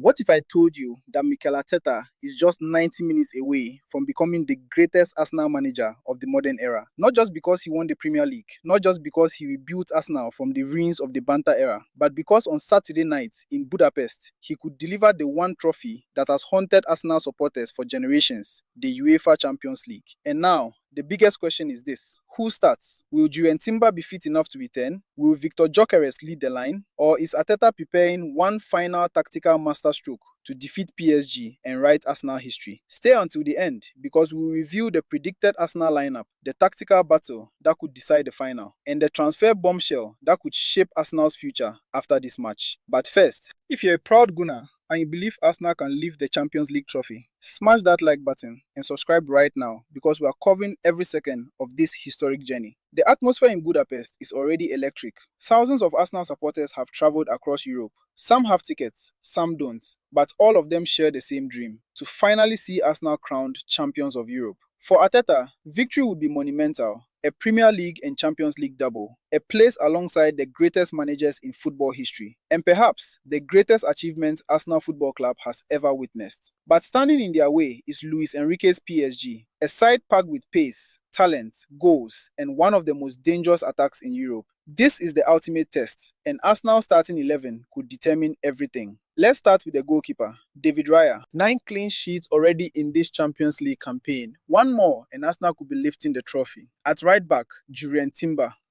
What if I told you that Mikel Arteta is just 90 minutes away from becoming the greatest Arsenal manager of the modern era? Not just because he won the Premier League, not just because he rebuilt Arsenal from the ruins of the Banter era, but because on Saturday night in Budapest, he could deliver the one trophy that has haunted Arsenal supporters for generations, the UEFA Champions League. And now, the biggest question is this: who starts? Will Jurrien be fit enough to be 10? Will Victor Gyökeres lead the line? Or is Arteta preparing one final tactical masterstroke to defeat PSG and write Arsenal history? Stay until the end, because we will review the predicted Arsenal lineup, the tactical battle that could decide the final, and the transfer bombshell that could shape Arsenal's future after this match. But first, if you're a proud Gunner and you believe Arsenal can lift the Champions League trophy, smash that like button and subscribe right now, because we are covering every second of this historic journey. The atmosphere in Budapest is already electric. Thousands of Arsenal supporters have traveled across Europe. Some have tickets, some don't, but all of them share the same dream: to finally see Arsenal crowned champions of Europe. For Arteta, victory would be monumental. A Premier League and Champions League double, a place alongside the greatest managers in football history, and perhaps the greatest achievement Arsenal Football Club has ever witnessed. But standing in their way is Luis Enrique's PSG, a side packed with pace, talent, goals, and one of the most dangerous attacks in Europe. This is the ultimate test, and Arsenal's starting 11 could determine everything. Let's start with the goalkeeper, David Raya. 9 clean sheets already in this Champions League campaign. One more and Arsenal could be lifting the trophy. At right back, Jurrien.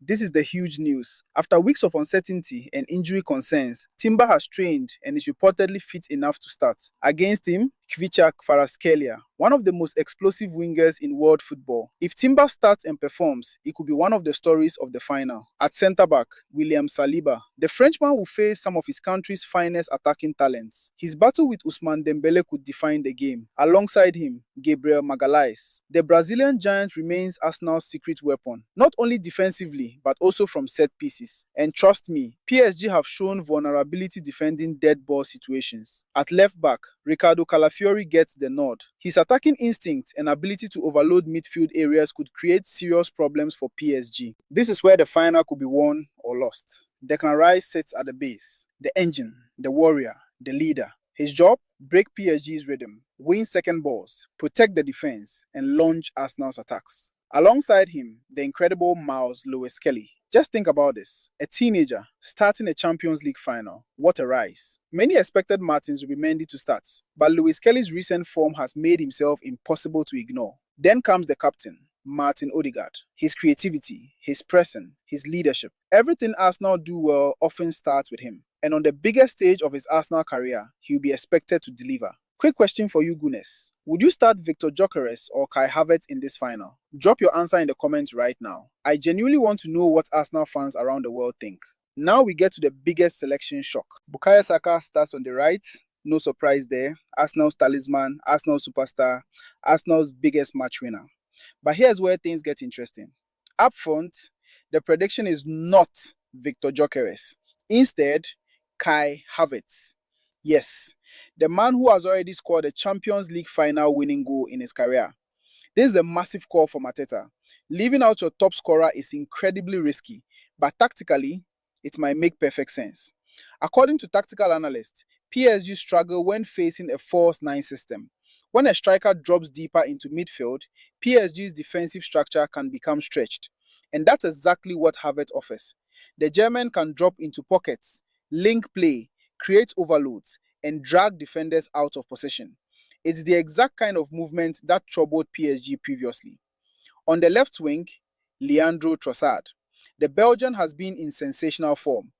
This is the huge news. After weeks of uncertainty and injury concerns, Timber has trained and is reportedly fit enough to start. Against him, Kvaratskhelia, one of the most explosive wingers in world football. If Timber starts and performs, it could be one of the stories of the final. At centre-back, Saliba. The Frenchman will face some of his country's finest attacking talents. His battle with Ousmane Dembele could define the game. Alongside him, Gabriel Magalhaes. The Brazilian giant remains Arsenal's secret weapon, not only defensively, but also from set pieces. And trust me, PSG have shown vulnerability defending dead ball situations. At left back, Riccardo Calafiori gets the nod. His attacking instinct and ability to overload midfield areas could create serious problems for PSG. This is where the final could be won or lost. Declan Rice sits at the base, the engine, the warrior, the leader. His job? Break PSG's rhythm, win second balls, protect the defense, and launch Arsenal's attacks. Alongside him, the incredible Miles Lewis-Kelly. Just think about this: a teenager starting a Champions League final. What a rise. Many expected Martins will be Mendy to start, but Lewis-Kelly's recent form has made himself impossible to ignore. Then comes the captain, Martin Odegaard. His creativity, his pressing, his leadership. Everything Arsenal do well often starts with him. And on the biggest stage of his Arsenal career, he'll be expected to deliver. Quick question for you Gunners. Would you start Victor Gyökeres or Kai Havertz in this final? Drop your answer in the comments right now. I genuinely want to know what Arsenal fans around the world think. Now we get to the biggest selection shock. Bukayo Saka starts on the right. No surprise there. Arsenal's talisman, Arsenal superstar, Arsenal's biggest match winner. But here's where things get interesting. Up front, the prediction is not Victor Gyökeres. Instead, Kai Havertz. Yes, the man who has already scored a Champions League final winning goal in his career. This is a massive call for Arteta. Leaving out your top scorer is incredibly risky, but tactically, it might make perfect sense. According to tactical analysts, PSG struggle when facing a false 9 system. When a striker drops deeper into midfield, PSG's defensive structure can become stretched. And that's exactly what Havertz offers. The German can drop into pockets, link play, create overloads, and drag defenders out of possession. It's the exact kind of movement that troubled PSG previously. On the left wing, Leandro Trossard. The Belgian has been in sensational form.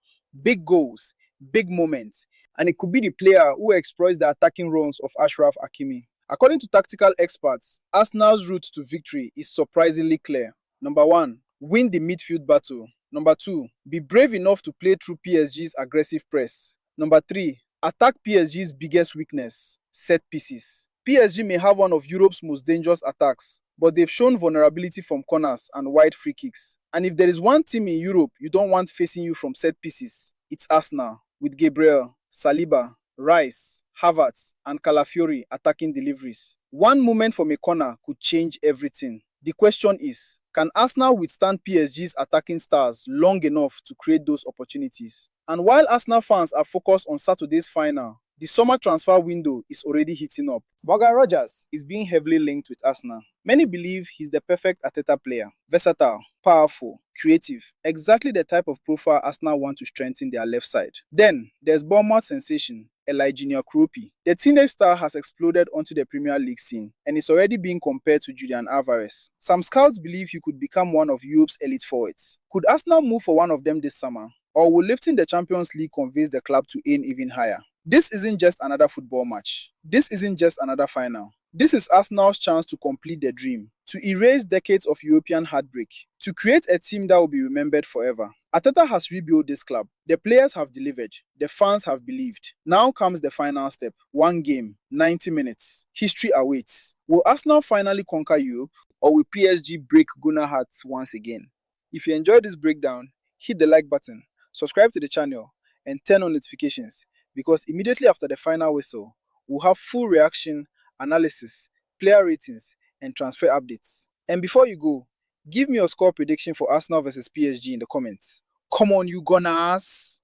Big goals, big moments, and it could be the player who exploits the attacking runs of Achraf Hakimi. According to tactical experts, Arsenal's route to victory is surprisingly clear. Number 1, win the midfield battle. Number 2, be brave enough to play through PSG's aggressive press. Number 3, attack PSG's biggest weakness, set pieces. PSG may have one of Europe's most dangerous attacks, but they've shown vulnerability from corners and wide free kicks. And if there is one team in Europe you don't want facing you from set pieces, it's Arsenal, with Gabriel, Saliba, Rice, Havertz, and Calafiori attacking deliveries. One moment from a corner could change everything. The question is, can Arsenal withstand PSG's attacking stars long enough to create those opportunities? And while Arsenal fans are focused on Saturday's final, The summer transfer window is already heating up. Morgan Rogers is being heavily linked with Arsenal. Many believe he's the perfect Arteta player. Versatile, powerful, creative. Exactly the type of profile Arsenal want to strengthen their left side. Then, there's Bournemouth sensation, Elijah Krupi. The teenage star has exploded onto the Premier League scene and is already being compared to Julian Alvarez. Some scouts believe he could become one of Europe's elite forwards. Could Arsenal move for one of them this summer? Or will lifting the Champions League convince the club to aim even higher? This isn't just another football match. This isn't just another final. This is Arsenal's chance to complete the dream, to erase decades of European heartbreak, to create a team that will be remembered forever. Arteta has rebuilt this club. The players have delivered. The fans have believed. Now comes the final step. One game, 90 minutes. History awaits. Will Arsenal finally conquer Europe, or will PSG break Gunnar hearts once again? If you enjoyed this breakdown, hit the like button, subscribe to the channel, and turn on notifications, because immediately after the final whistle, we'll have full reaction, analysis, player ratings, and transfer updates. And before you go, give me your score prediction for Arsenal versus PSG in the comments. Come on, you Gunners!